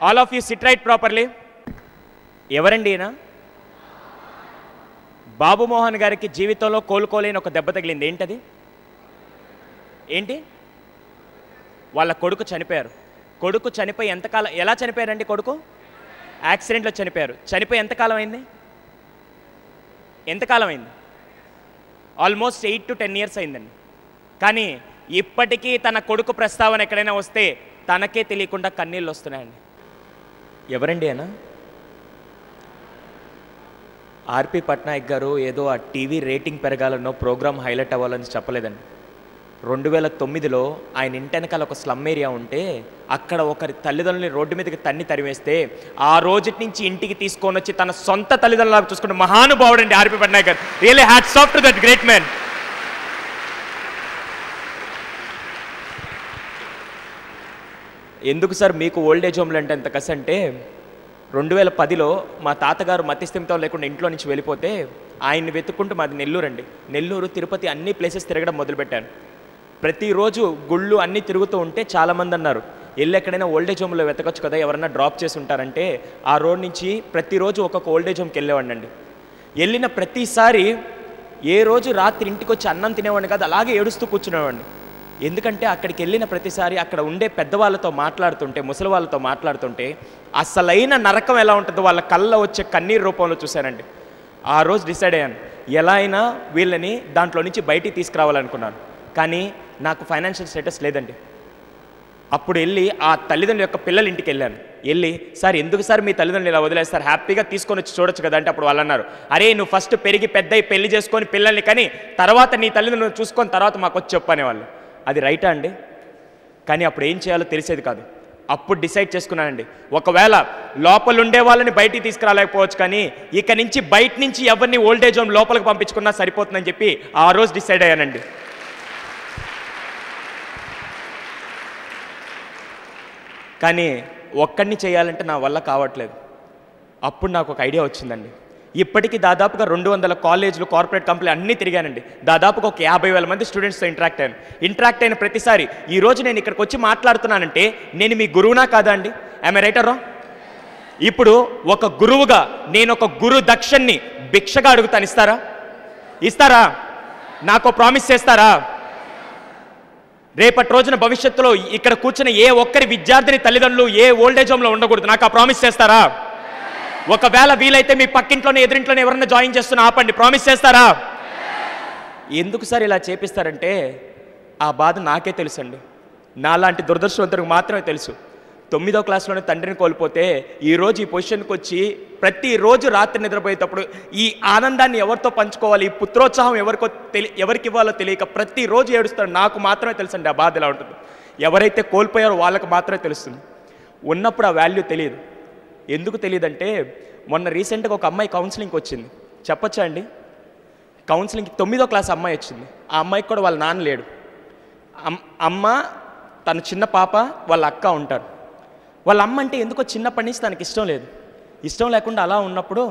All of you SIT right properly. ఎవరండి ఈయన? బాబు మోహన్ గారికి జీవితంలో కోలుకోలేని ఒక దెబ్బ తగిలింది. ఏంటది? ఏంటి? వాళ్ళ కొడుకు చనిపోయారు. కొడుకు చనిపోయి ఎంతకాలం, ఎలా చనిపోయారండి? కొడుకు యాక్సిడెంట్లో చనిపోయారు. చనిపోయి ఎంతకాలం అయింది? ఎంతకాలం అయింది? ఆల్మోస్ట్ 8 to 10 years అయిందండి. కానీ ఇప్పటికీ తన కొడుకు ప్రస్తావన ఎక్కడైనా వస్తే తనకే తెలియకుండా కన్నీళ్ళు వస్తున్నాయండి. ఎవరండి ఆయన? ఆర్పి పట్నాయక్ గారు ఏదో ఆ టీవీ రేటింగ్ పెరగాలనో ప్రోగ్రామ్ హైలైట్ అవ్వాలని చెప్పలేదండి. 2009లో ఆయన ఇంటి వెనకాల ఒక స్లమ్ ఏరియా ఉంటే అక్కడ ఒకరి తల్లిదండ్రులని రోడ్డు మీదకి తరివేస్తే ఆ రోజు నుంచి ఇంటికి తీసుకొని వచ్చి తన సొంత తల్లిదండ్రులకు చూసుకున్న మహానుభావుడు అండి ఆర్పి పట్నాయక్ గారు. Really hats off to that great man. ఎందుకు సార్ మీకు ఓల్డ్ ఏజ్ హోమ్లు అంటే ఎంత కసి అంటే, 2010లో మా తాతగారు మతిస్థిమితం లేకుండా ఇంట్లో నుంచి వెళ్ళిపోతే ఆయన్ని వెతుక్కుంటూ, మాది నెల్లూరు అండి, నెల్లూరు తిరుపతి అన్ని ప్లేసెస్ తిరగడం మొదలుపెట్టాను. ప్రతిరోజు గుళ్ళు అన్నీ తిరుగుతూ ఉంటే చాలామంది అన్నారు, వెళ్ళి ఎక్కడైనా ఓల్డేజ్ హోమ్లో వెతకొచ్చు కదా, ఎవరన్నా డ్రాప్ చేసి ఉంటారంటే ఆ రోడ్ నుంచి ప్రతిరోజు ఒక్కొక్క ఓల్డేజ్ హోమ్కి వెళ్ళేవాడిని అండి. వెళ్ళిన ప్రతిసారి ఏ రోజు రాత్రి ఇంటికి వచ్చి అన్నం తినేవాడిని కాదు, అలాగే ఏడుస్తూ కూర్చునేవాడిని. ఎందుకంటే అక్కడికి వెళ్ళిన ప్రతిసారి అక్కడ ఉండే పెద్దవాళ్ళతో మాట్లాడుతుంటే, ముసలి వాళ్ళతో మాట్లాడుతుంటే అసలైన నరకం ఎలా ఉంటుందో వాళ్ళ కళ్ళ వచ్చే కన్నీరు రూపంలో చూశానండి. ఆ రోజు డిసైడ్ అయ్యాను, ఎలా అయినా వీళ్ళని దాంట్లో నుంచి బయటికి తీసుకురావాలనుకున్నాను. కానీ నాకు ఫైనాన్షియల్ స్టేటస్ లేదండి. అప్పుడు వెళ్ళి ఆ తల్లిదండ్రుల యొక్క పిల్లల ఇంటికి వెళ్ళాను. వెళ్ళి, సార్ ఎందుకు సార్ మీ తల్లిదండ్రులు ఇలా వదిలేస్తారు, హ్యాపీగా తీసుకొని వచ్చి చూడొచ్చు కదా అంటే అప్పుడు వాళ్ళు అన్నారు, అరే నువ్వు ఫస్ట్ పెరిగి పెద్దయి పెళ్లి చేసుకొని పిల్లల్ని కానీ తర్వాత నీ తల్లిదండ్రులను చూసుకొని తర్వాత మాకు వచ్చి చెప్పనేవాళ్ళు. అది రైటా అండి? కానీ అప్పుడు ఏం చేయాలో తెలిసేది కాదు. అప్పుడు డిసైడ్ చేసుకున్నానండి, ఒకవేళ లోపల ఉండే వాళ్ళని బయటికి తీసుకురాలేకపోవచ్చు, కానీ ఇక నుంచి బయట నుంచి ఎవరిని ఓల్డేజ్ హోమ్ లోపలికి పంపించుకున్నా సరిపోతుందని చెప్పి ఆ రోజు డిసైడ్ అయ్యానండి. కానీ ఒక్కడిని చేయాలంటే నా వల్ల కావట్లేదు. అప్పుడు నాకు ఒక ఐడియా వచ్చిందండి. ఇప్పటికీ దాదాపుగా 200 కాలేజీలు, కార్పొరేట్ కంపెనీలు అన్నీ తిరిగానండి. దాదాపుగా ఒక 50,000 మంది స్టూడెంట్స్తో ఇంటరాక్ట్ అయిన ప్రతిసారి ఈరోజు నేను ఇక్కడికి వచ్చి మాట్లాడుతున్నానంటే నేను మీ గురువునా కాదా అండి? ఐఎమ్ ఏ రైటరా? ఇప్పుడు ఒక గురువుగా నేను ఒక గురు దక్షిణ్ణి భిక్షగా అడుగుతాను, ఇస్తారా? నాకు ప్రామిస్ చేస్తారా? రేపటి రోజున భవిష్యత్తులో ఇక్కడ కూర్చున్న ఏ ఒక్కరి విద్యార్థిని తల్లిదండ్రులు ఏ ఓల్డేజ్ హోమ్లో ఉండకూడదు, నాకు ఆ ప్రామిస్ చేస్తారా? ఒకవేళ వీలైతే మీ పక్కింట్లోనే ఎదురింట్లోనే ఎవరన్నా జాయిన్ చేస్తున్నా ఆపండి, ప్రామిస్ చేస్తారా? ఎందుకు సార్ ఇలా చేపిస్తారంటే ఆ బాధ నాకే తెలుసండి. నాలాంటి దురదృష్టవంతులకు మాత్రమే తెలుసు. 9వ క్లాస్లోనే తండ్రిని కోల్పోతే ఈరోజు ఈ పొజిషన్కి వచ్చి ప్రతిరోజు రాత్రి నిద్రపోయేటప్పుడు ఈ ఆనందాన్ని ఎవరితో పంచుకోవాలి, ఈ పుత్రోత్సాహం ఎవరికి ఇవ్వాలో తెలియక ప్రతిరోజు ఏడుస్తాడు. నాకు మాత్రమే తెలుసండి ఆ బాధ ఎలా ఉంటుంది. ఎవరైతే కోల్పోయారో వాళ్ళకి మాత్రమే తెలుస్తుంది. ఉన్నప్పుడు ఆ వాల్యూ తెలియదు. ఎందుకు తెలియదంటే, మొన్న రీసెంట్గా ఒక అమ్మాయి కౌన్సిలింగ్కి వచ్చింది. చెప్పచ్చా అండి? కౌన్సిలింగ్కి 9వ క్లాస్ అమ్మాయి వచ్చింది. ఆ అమ్మాయికి కూడా వాళ్ళ నాన్న లేడు. అమ్మ, తన చిన్న పాప, వాళ్ళ అక్క ఉంటారు. వాళ్ళ అమ్మ అంటే ఎందుకో చిన్నప్పటి నుంచి తనకి ఇష్టం లేదు. ఇష్టం లేకుండా అలా ఉన్నప్పుడు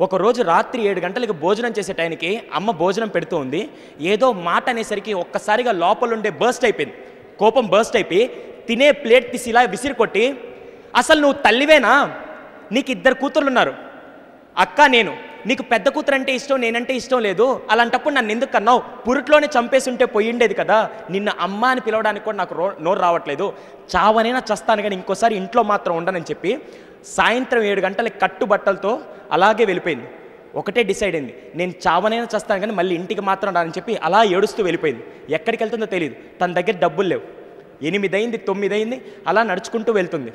ఒకరోజు రాత్రి 7 గంటలకి భోజనం చేసే టైంకి అమ్మ భోజనం పెడుతూ ఉంది. ఏదో మాట అనేసరికి ఒక్కసారిగా లోపలుండే బర్స్ట్ అయిపోయింది. కోపం బర్స్ట్ అయిపోయి తినే ప్లేట్ తీసి ఇలా విసిరి కొట్టి, అసలు నువ్వు తల్లివేనా? నీకు 2 కూతుర్లు ఉన్నారు, అక్క నేను, నీకు పెద్ద కూతురు అంటే ఇష్టం, నేనంటే ఇష్టం లేదు, అలాంటప్పుడు నన్ను ఎందుకు కన్నావు? పురుట్లోనే చంపేసి ఉంటే పోయిండేది కదా, నిన్న అమ్మ అని పిలవడానికి కూడా నాకు నోరు రావట్లేదు, చావనైనా చస్తాను కానీ ఇంకోసారి ఇంట్లో మాత్రం ఉండనని చెప్పి సాయంత్రం 7 గంటలకి కట్టుబట్టలతో అలాగే వెళ్ళిపోయింది. ఒకటే డిసైడ్ అయింది, నేను చావనైనా చస్తాను కానీ మళ్ళీ ఇంటికి మాత్రం రానని చెప్పి అలా ఏడుస్తూ వెళ్ళిపోయింది. ఎక్కడికి వెళ్తుందో తెలియదు. తన దగ్గర డబ్బులు లేవు. 8 అయింది, 9 అయింది, అలా నడుచుకుంటూ వెళ్తుంది.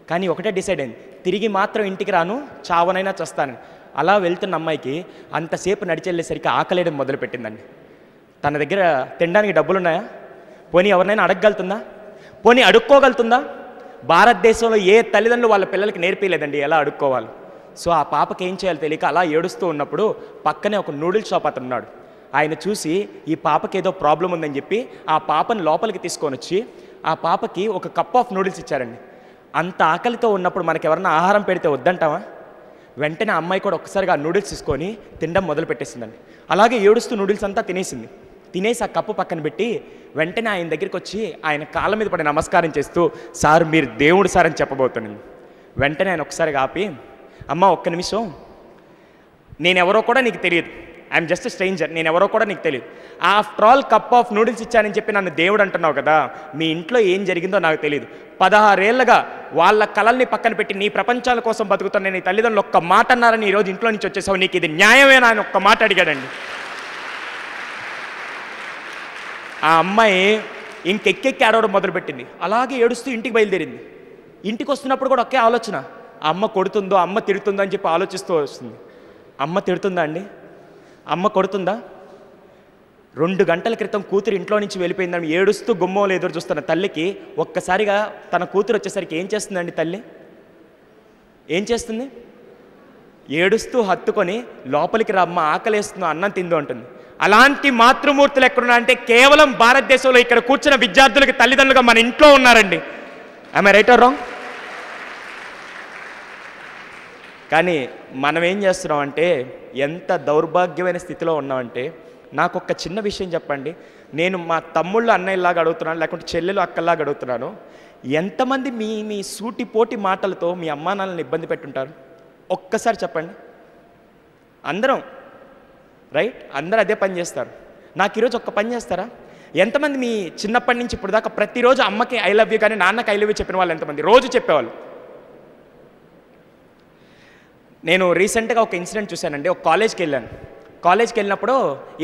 కానీ ఒకటే డిసైడ్ అయింది, తిరిగి మాత్రం ఇంటికి రాను, చావనైనా చస్తానని. అలా వెళ్తున్న అమ్మాయికి అంతసేపు నడిచెళ్ళేసరికి ఆకలేయడం మొదలుపెట్టిందండి. తన దగ్గర తినడానికి డబ్బులు ఉన్నాయా? పోనీ ఎవరినైనా అడగగలుగుతుందా? పోనీ అడుక్కోగలుగుతుందా? భారతదేశంలో ఏ తల్లిదండ్రులు వాళ్ళ పిల్లలకి నేర్పించలేదండి ఎలా అడుక్కోవాలి. సో ఆ పాపకి ఏం చేయాలో తెలియక అలా ఏడుస్తూ ఉన్నప్పుడు పక్కనే ఒక నూడిల్స్ షాప్ అతను ఉన్నాడు. ఆయన చూసి ఈ పాపకి ఏదో ప్రాబ్లం ఉందని చెప్పి ఆ పాపని లోపలికి తీసుకొని వచ్చి ఆ పాపకి ఒక కప్ ఆఫ్ నూడిల్స్ ఇచ్చారండి. అంత ఆకలితో ఉన్నప్పుడు మనకి ఎవరన్నా ఆహారం పెడితే వద్దంటావా? వెంటనే అమ్మాయి కూడా ఒక్కసారిగా ఆ నూడిల్స్ తీసుకొని తినడం మొదలు పెట్టేసిందండి. అలాగే ఏడుస్తూ నూడిల్స్ అంతా తినేసింది. తినేసి ఆ కప్పు పక్కన పెట్టి వెంటనే ఆయన దగ్గరికి వచ్చి ఆయన కాళ్ళ మీద పడి నమస్కారం చేస్తూ, సార్ మీరు దేవుడు సార్ అని చెప్పబోతున్నాను. వెంటనే ఆయన ఒకసారి ఆపి, అమ్మ ఒక్క నిమిషం, నేనెవరో కూడా నీకు తెలియదు, ఐఎమ్ జస్ట్ స్ట్రేంజర్, నేనెవరో కూడా నీకు తెలియదు. After all cup of noodles ఇచ్చానని చెప్పి నన్ను దేవుడు అంటున్నావు కదా, మీ ఇంట్లో ఏం జరిగిందో నాకు తెలియదు. 16 ఏళ్ళగా వాళ్ళ కళల్ని పక్కన పెట్టి నీ ప్రపంచాల కోసం బతుకుతున్న నీ తల్లిదండ్రులు ఒక్క మాట అన్నారని ఈరోజు ఇంట్లో నుంచి వచ్చేసావు, నీకు ఇది న్యాయమేనా అని ఒక్క మాట అడిగాడండి. ఆ అమ్మాయి ఇంకెక్కెక్కి ఆడవడం మొదలుపెట్టింది. అలాగే ఏడుస్తూ ఇంటికి బయలుదేరింది. ఇంటికి వస్తున్నప్పుడు కూడా ఒకే ఆలోచన, అమ్మ కొడుతుందో అమ్మ తిడుతుందో అని చెప్పి ఆలోచిస్తూ వస్తుంది. అమ్మ తిడుతుందా అండి? అమ్మ కొడుతుందా? 2 గంటల క్రితం కూతురు ఇంట్లో నుంచి వెళ్ళిపోయిందని ఏడుస్తూ గుమ్మలో ఎదురు చూస్తున్న తల్లికి ఒక్కసారిగా తన కూతురు వచ్చేసరికి ఏం చేస్తుందండి తల్లి? ఏం చేస్తుంది? ఏడుస్తూ హత్తుకొని లోపలికి రమ్మ, ఆకలేస్తుందో అన్నం తిందో అంటుంది. అలాంటి మాతృమూర్తులు ఎక్కడున్నా అంటే కేవలం భారతదేశంలో ఇక్కడ కూర్చున్న విద్యార్థులకి తల్లిదండ్రులుగా మన ఇంట్లో ఉన్నారండి. ఆమె రైట్ ఆర్ రాంగ్? కానీ మనం ఏం చేస్తున్నాం అంటే, ఎంత దౌర్భాగ్యమైన స్థితిలో ఉన్నామంటే, నాకు ఒక చిన్న విషయం చెప్పండి, నేను మా తమ్ముళ్ళు అన్నయ్యలాగా అడుగుతున్నాను, లేకుంటే చెల్లెలు అక్కల్లాగా అడుగుతున్నాను, ఎంతమంది మీ సూటిపోటి మాటలతో మీ అమ్మా నాన్నలను ఇబ్బంది పెట్టుంటారు? ఒక్కసారి చెప్పండి. అందరం రైట్, అందరూ అదే పని చేస్తారు. నాకు ఈరోజు ఒక్క పని చేస్తారా? ఎంతమంది మీ చిన్నప్పటి నుంచి ఇప్పుడు దాకా ప్రతిరోజు అమ్మకి ఐ లవ్ యూ కానీ నాన్నకి ఐ లవ్ యూ చెప్పిన వాళ్ళు ఎంతమంది? రోజు చెప్పేవాళ్ళు. నేను రీసెంట్గా ఒక ఇన్సిడెంట్ చూశానండి. ఒక కాలేజ్కి వెళ్ళాను. కాలేజ్కి వెళ్ళినప్పుడు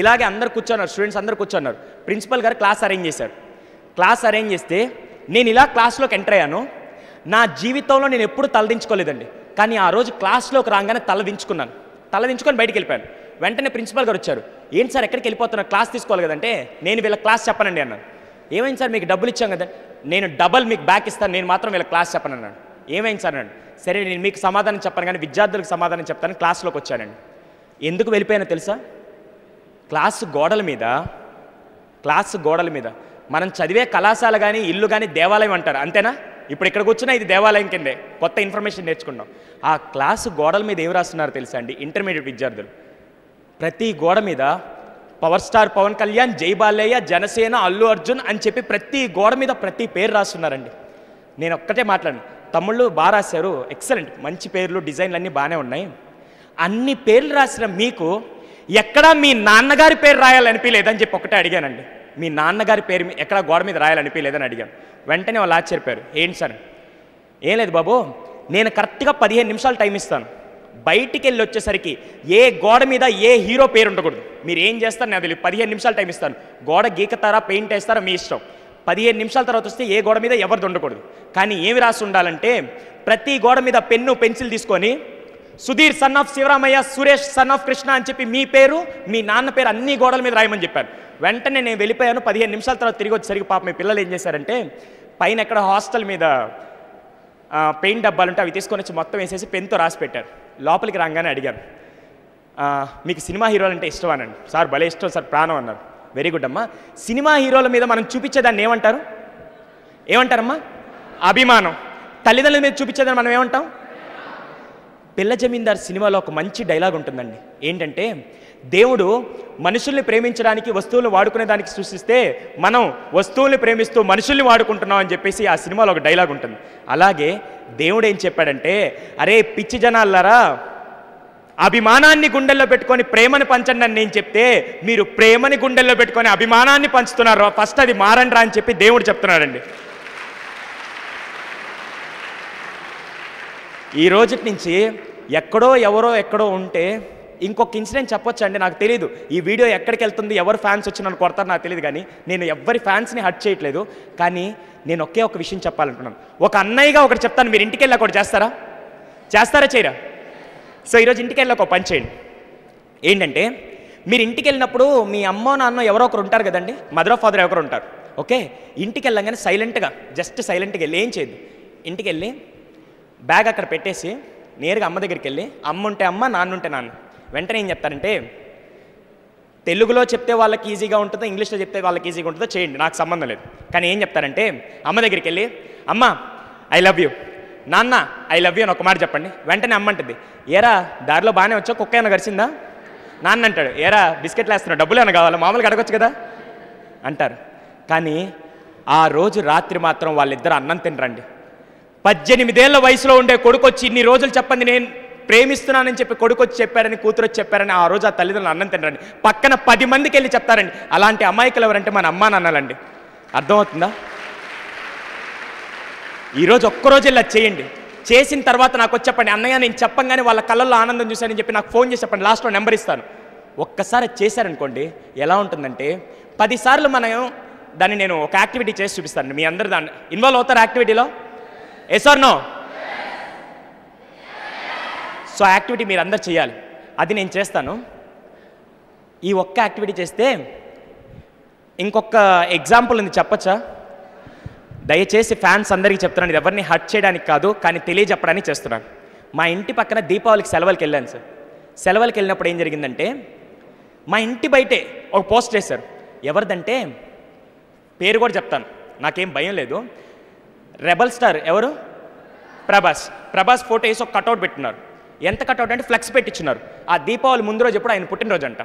ఇలాగే అందరు కూర్చున్నారు, స్టూడెంట్స్ అందరు కూర్చున్నారు. ప్రిన్సిపల్ గారు క్లాస్ అరేంజ్ చేశారు. క్లాస్ అరేంజ్ చేస్తే నేను ఇలా క్లాస్లోకి ఎంటర్ అయ్యాను. నా జీవితంలో నేను ఎప్పుడు తలదించుకోలేదండి, కానీ ఆ రోజు క్లాస్లోకి రాగానే తలదించుకొని బయటికి వెళ్ళిపోయాను. వెంటనే ప్రిన్సిపల్ గారు వచ్చారు. ఏంటి సార్ ఎక్కడికి వెళ్ళిపోతున్నారు, క్లాస్ తీసుకోవాలి కదంటే, నేను వీళ్ళ క్లాస్ చెప్పనండి అన్నాను. ఏమైంది సార్, మీకు డబ్బులు ఇచ్చాం కదా, నేను డబల్ మీకు బ్యాక్ ఇస్తాను, నేను మాత్రం వీళ్ళ క్లాస్ చెప్పను అన్నాడు. ఏమైంది సార్ అన్నాడు. సరే నేను మీకు సమాధానం చెప్పను కానీ విద్యార్థులకు సమాధానం చెప్తాను, క్లాస్లోకి వచ్చానండి. ఎందుకు వెళ్ళిపోయానో తెలుసా? క్లాసు గోడల మీద మనం చదివే కళాశాల కానీ ఇల్లు కానీ దేవాలయం అంటారు, అంతేనా? ఇప్పుడు ఇక్కడ కూర్చున్నా ఇది దేవాలయం కిందే, కొత్త ఇన్ఫర్మేషన్ నేర్చుకున్నాం. ఆ క్లాసు గోడల మీద ఏం రాస్తున్నారో తెలుసా అండి? ఇంటర్మీడియట్ విద్యార్థులు ప్రతి గోడ మీద పవర్ స్టార్ పవన్ కళ్యాణ్, జై బాలయ్య, జనసేన, అల్లు అర్జున్ అని చెప్పి ప్రతి గోడ మీద ప్రతి పేరు రాస్తున్నారండి. నేను ఒక్కటే మాట్లాడాను, తమ్ముళ్ళు బాగా రాశారు, ఎక్సలెంట్, మంచి పేర్లు, డిజైన్లు అన్నీ బాగానే ఉన్నాయి. అన్ని పేర్లు రాసిన మీకు ఎక్కడా మీ నాన్నగారి పేరు రాయాలనిపించలేదని చెప్పి ఒకటే అడిగానండి. మీ నాన్నగారి పేరు ఎక్కడ గోడ మీద రాయాలనిపించలేదని అడిగాను. వెంటనే వాళ్ళు ఆశ్చర్యపోయారు. ఏంటి సార్? ఏం లేదు బాబు, నేను కరెక్ట్గా 15 నిమిషాలు టైం ఇస్తాను, బయటికి వెళ్ళి వచ్చేసరికి ఏ గోడ మీద ఏ హీరో పేరు ఉండకూడదు. మీరు ఏం చేస్తారు నాకు తెలియదు, 15 నిమిషాలు టైం ఇస్తాను, గోడ గీకతారా పెయింట్ వేస్తారా మీ ఇష్టం. 15 నిమిషాల తర్వాత వస్తే ఏ గోడ మీద ఎవరిది ఉండకూడదు. కానీ ఏమి రాసి ఉండాలంటే, ప్రతి గోడ మీద పెన్ను పెన్సిల్ తీసుకొని Sudheer son of Sivaramayya, Suresh son of Krishna అని చెప్పి మీ పేరు మీ నాన్న పేరు అన్ని గోడల మీద రాయమని చెప్పారు. వెంటనే నేను వెళ్ళిపోయాను. 15 నిమిషాల తర్వాత తిరిగి వచ్చేసరికి పాప మీ పిల్లలు ఏం చేశారంటే, పైన ఎక్కడ హాస్టల్ మీద పెయింట్ డబ్బాలు ఉంటే అవి తీసుకొని వచ్చి మొత్తం వేసేసి పెన్తో రాసి పెట్టారు. లోపలికి రాగానే అడిగారు, మీకు సినిమా హీరోలు అంటే ఇష్టం అనండి. సార్ భలే ఇష్టం సార్, ప్రాణం అన్నారు. వెరీ గుడ్ అమ్మా. సినిమా హీరోల మీద మనం చూపించేదాన్ని ఏమంటారమ్మా? అభిమానం. తల్లిదండ్రుల మీద చూపించేదాన్ని మనం ఏమంటాం? పిల్ల జమీందార్ సినిమాలో ఒక మంచి డైలాగ్ ఉంటుందండి. ఏంటంటే, దేవుడు మనుషుల్ని ప్రేమించడానికి వస్తువులను వాడుకునే దానికి సృష్టిస్తే మనం వస్తువుల్ని ప్రేమిస్తూ మనుషుల్ని వాడుకుంటున్నాం అని చెప్పేసి ఆ సినిమాలో ఒక డైలాగ్ ఉంటుంది. అలాగే దేవుడు ఏం చెప్పాడంటే, అరే పిచ్చి జనాలారా, అభిమానాన్ని గుండెల్లో పెట్టుకొని ప్రేమని పంచండి అని నేను చెప్తే మీరు ప్రేమని గుండెల్లో పెట్టుకొని అభిమానాన్ని పంచుతున్నారు, ఫస్ట్ అది మారండి రా అని చెప్పి దేవుడు చెప్తున్నాడండి. ఈ రోజు నుంచి ఎక్కడో ఎవరో ఎక్కడో ఉంటే ఇంకొక ఇన్సిడెంట్ చెప్పొచ్చండి. నాకు తెలియదు ఈ వీడియో ఎక్కడికి వెళ్తుంది, ఎవరు ఫ్యాన్స్ వచ్చి నన్ను కొడతారు నాకు తెలియదు, కానీ నేను ఎవరి ఫ్యాన్స్ని హర్ట్ చేయట్లేదు. కానీ నేను ఒకే ఒక విషయం చెప్పాలంటున్నాను. ఒక అన్నయ్యగా ఒకటి చెప్తాను, మీరు ఇంటికి వెళ్ళి ఒకటి చేస్తారా చేయరా? సో ఈరోజు ఇంటికి వెళ్ళి ఒక పని చేయండి. ఏంటంటే, మీరు ఇంటికి వెళ్ళినప్పుడు మీ అమ్మో నాన్న ఎవరో ఒకరు ఉంటారు కదండి, మదర్ ఫాదర్ ఎవరో ఉంటారు. ఓకే, ఇంటికి వెళ్ళగానే సైలెంట్గా సైలెంట్గా వెళ్ళి ఏం చేయదు, ఇంటికి వెళ్ళి బ్యాగ్ అక్కడ పెట్టేసి నేరుగా అమ్మ దగ్గరికి వెళ్ళి, అమ్మ ఉంటే అమ్మ, నాన్న ఉంటే నాన్న. వెంటనే ఏం చెప్తారంటే, తెలుగులో చెప్తే వాళ్ళకి ఈజీగా ఉంటుందో ఇంగ్లీష్లో చెప్తే వాళ్ళకి ఈజీగా ఉంటుందో చేయండి, నాకు సంబంధం లేదు. కానీ ఏం చెప్తారంటే, అమ్మ దగ్గరికి వెళ్ళి, అమ్మ ఐ లవ్ యూ, నాన్న ఐ లవ్ యూ అని ఒక మాట చెప్పండి. వెంటనే అమ్మ అంటుంది, ఏరా దారిలో బాగానే వచ్చావు, కుక్క ఏమైనా గడిచిందా? నాన్న అంటాడు, ఏరా బిస్కెట్లు వేస్తున్నావు, డబ్బులు ఏమైనా కావాలా, మామూలుగా అడగొచ్చు కదా అంటారు. కానీ ఆ రోజు రాత్రి మాత్రం వాళ్ళిద్దరు అన్నం తినరండి. 18 ఏళ్ల వయసులో ఉండే కొడుకు వచ్చి ఇన్ని రోజులు చెప్పండి నేను ప్రేమిస్తున్నానని చెప్పి కొడుకు వచ్చి చెప్పారని, కూతురు వచ్చి చెప్పారని, ఆ రోజు ఆ తల్లిదండ్రులు అన్నం తినరండి. పక్కన 10 మందికి వెళ్ళి చెప్తారండి. అలాంటి అమాయకులు ఎవరంటే మన అమ్మా నాన్నలండి. అర్థమవుతుందా? ఈరోజు ఒక్కరోజు ఇలా చేయండి. చేసిన తర్వాత నాకు వచ్చి చెప్పండి, అన్నయ్య నేను చెప్పంగానే వాళ్ళ కళ్ళల్లో ఆనందం చూశానని చెప్పి నాకు ఫోన్ చేసి చెప్పండి, లాస్ట్లో నెంబర్ ఇస్తాను. ఒక్కసారి చేశారనుకోండి ఎలా ఉంటుందంటే 10 సార్లు మనం దాన్ని నేను ఒక యాక్టివిటీ చేసి చూపిస్తాను. మీ అందరు దాన్ని ఇన్వాల్వ్ అవుతారు యాక్టివిటీలో? Yes or no? So activity మీరు అందరు చేయాలి. అది నేను చేస్తాను. ఈ ఒక్క యాక్టివిటీ చేస్తే ఇంకొక ఎగ్జాంపుల్ ఉంది, చెప్పచ్చా? దయచేసి ఫ్యాన్స్ అందరికీ చెప్తున్నాను, ఇది ఎవరిని హర్ట్ చేయడానికి కాదు, కానీ తెలియజెప్పడానికి చేస్తున్నాను. మా ఇంటి పక్కన దీపావళికి సెలవులకి వెళ్ళాను సార్. సెలవులకి వెళ్ళినప్పుడు ఏం జరిగిందంటే మా ఇంటి బయటే ఒక పోస్ట్ చేశారు. ఎవరిదంటే పేరు కూడా చెప్తాను, నాకేం భయం లేదు. రెబల్ స్టార్ ఎవరు? ప్రభాస్ ఫోటో వేసి ఒక కట్అవుట్ పెట్టినారు. ఎంత కట్అవుట్ అంటే ఫ్లెక్స్ పెట్టించున్నారు. ఆ దీపావళి ముందు రోజు ఎప్పుడు ఆయన పుట్టినరోజు అంట.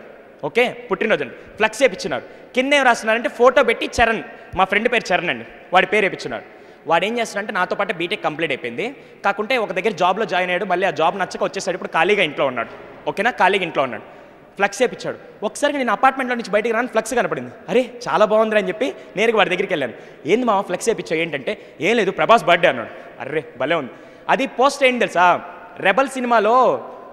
ఓకే, పుట్టినరోజు అంట. ఫ్లెక్స్ వేయించినారు. కింద ఏం రాస్తున్నారంటే ఫోటో పెట్టి చరణ్, మా ఫ్రెండ్ పేరు చరణ్ అండి, వాడి పేరు వేయించున్నారు. వాడు ఏం చేస్తున్నాడంటే నాతో పాటు బీటెక్ కంప్లీట్ అయిపోయింది, కాకుంటే ఒక దగ్గర జాబ్లో జాయిన్ అయ్యాడు. మళ్ళీ ఆ జాబ్ నచ్చక వచ్చేసాడు. ఇప్పుడు ఖాళీగా ఇంట్లో ఉన్నాడు. ఓకేనా, ఖాళీగా ఇంట్లో ఉన్నాడు. ఫ్లెక్స్ వేయించాడు. ఒకసారి నేను అపార్ట్మెంట్లో నుంచి బయటికి రాని ఫ్లెక్స్ కనపడింది. అరే చాలా బాగుంది అని చెప్పి నేరుగా వాడి దగ్గరికి వెళ్ళాను. ఏంది మా ఫ్లెక్స్ వేయించావు ఏంటంటే, ఏం లేదు ప్రభాస్ బర్త్డే అన్నాడు. అర్రే భలే ఉంది. అది పోస్ట్ ఏంటి తెలుసా? రెబల్ సినిమాలో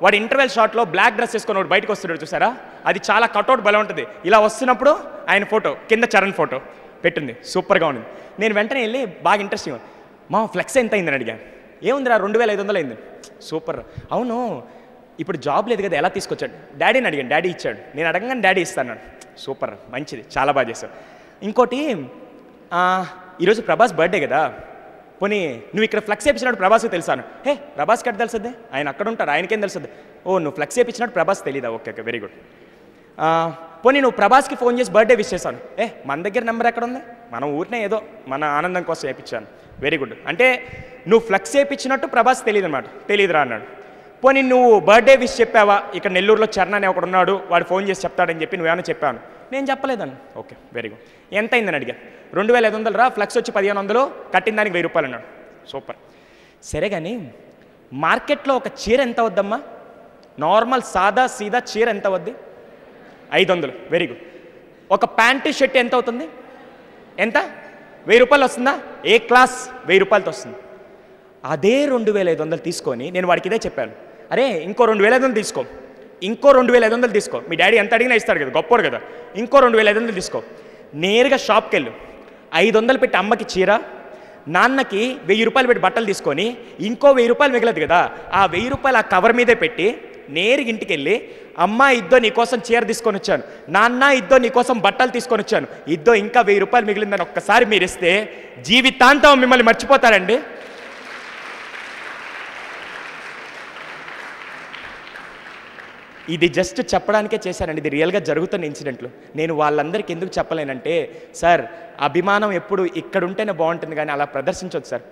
వాడు ఇంటర్వెల్ షాట్లో బ్లాక్ డ్రెస్ వేసుకొని వాడు బయటకు వస్తున్నాడు చూసారా, అది చాలా కట్అవుట్ భలే ఉంటుంది. ఇలా వస్తున్నప్పుడు ఆయన ఫోటో కింద చరణ్ ఫోటో పెట్టింది, సూపర్గా ఉంది. నేను వెంటనే వెళ్ళి బాగా ఇంట్రెస్టింగ్, మా ఫ్లెక్స్ ఎంత అయిందని అడిగాను. ఏముందిరా 2500 అయింది. సూపర్. అవును ఇప్పుడు జాబ్ లేదు కదా ఎలా తీసుకొచ్చాడు? డాడీని అడిగాను, డాడీ ఇచ్చాడు. నేను అడగగానే డాడీ ఇస్తాను. సూపర్, మంచిది, చాలా బాగా చేశావు. ఇంకోటి, ఈరోజు ప్రభాస్ బర్త్డే కదా, పోనీ నువ్వు ఇక్కడ ఫ్లెక్స్ వేయించినట్టు ప్రభాస్కి తెలుసాను. హే ప్రభాస్కి ఎట్లా తెలుస్తుంది? ఆయన అక్కడ ఉంటారు, ఆయనకేం తెలుస్తుంది? ఓ నువ్వు ఫ్లెక్స్ వేయించినట్టు ప్రభాస్ తెలీదా? Okay okay very good. పోనీ నువ్వు ప్రభాస్కి ఫోన్ చేసి బర్త్డే విష్ చేశాను. మన దగ్గర నెంబర్ ఎక్కడ ఉంది? మనం ఊరినే ఏదో మన ఆనందం కోసం వేయించాను. Very good. అంటే నువ్వు ఫ్లెక్స్ వేయించినట్టు ప్రభాస్ తెలియదు అనమాట. తెలియదురా అన్నాడు. పోనీ నువ్వు బర్త్డే విష్ చెప్పావా? ఇక్కడ నెల్లూరులో చరణ్ అని ఒకడు ఉన్నాడు, వాడు ఫోన్ చేసి చెప్తాడని చెప్పి నువ్వేమైనా చెప్పాను? నేను చెప్పలేదని. Okay very good. ఎంత అయిందని అడిగా. 2500 రా, ఫ్లెక్స్ వచ్చి 1500, కట్టిన దానికి 1000 రూపాయలు అన్నాడు. సూపర్. సరే కానీ మార్కెట్లో ఒక చీర ఎంత అవుద్దమ్మా? నార్మల్ సాదా సీదా చీర ఎంత అవుద్ది? 500. Very good. ఒక ప్యాంటు షర్ట్ ఎంత అవుతుంది? ఎంత? 1000 రూపాయలు వస్తుందా? ఏ క్లాస్ 1000 రూపాయలతో వస్తుంది. అదే 2500 తీసుకొని నేను వాడికి ఇదే చెప్పాను, అరే ఇంకో 2500 తీసుకో, ఇంకో 2500 తీసుకో. మీ డాడీ ఎంత అడిగినా ఇస్తాడు కదా, గొప్పోడు కదా. ఇంకో 2500 తీసుకో. నేరుగా షాప్కి వెళ్ళు, 500 పెట్టి అమ్మకి చీర, నాన్నకి 1000 రూపాయలు పెట్టి బట్టలు తీసుకొని ఇంకో 1000 రూపాయలు మిగలదు కదా, ఆ 1000 రూపాయలు ఆ కవర్ మీదే పెట్టి నేరుగా ఇంటికి వెళ్ళి, అమ్మ ఇద్దో నీకోసం చీర తీసుకొని వచ్చాను, నాన్న ఇద్దో నీకోసం బట్టలు తీసుకొని వచ్చాను, ఇద్దో ఇంకా 1000 రూపాయలు మిగిలిందని ఒక్కసారి మీరు ఇస్తే జీవితాంతం మిమ్మల్ని మర్చిపోతారండి. ఇది జస్ట్ చెప్పడానికే చేశానండి, ఇది రియల్గా జరుగుతున్న ఇన్సిడెంట్లు. నేను వాళ్ళందరికీ ఎందుకు చెప్పలేనంటే, సార్ అభిమానం ఎప్పుడు ఇక్కడ ఉంటేనే బాగుంటుంది కానీ అలా ప్రదర్శించొద్దు సార్.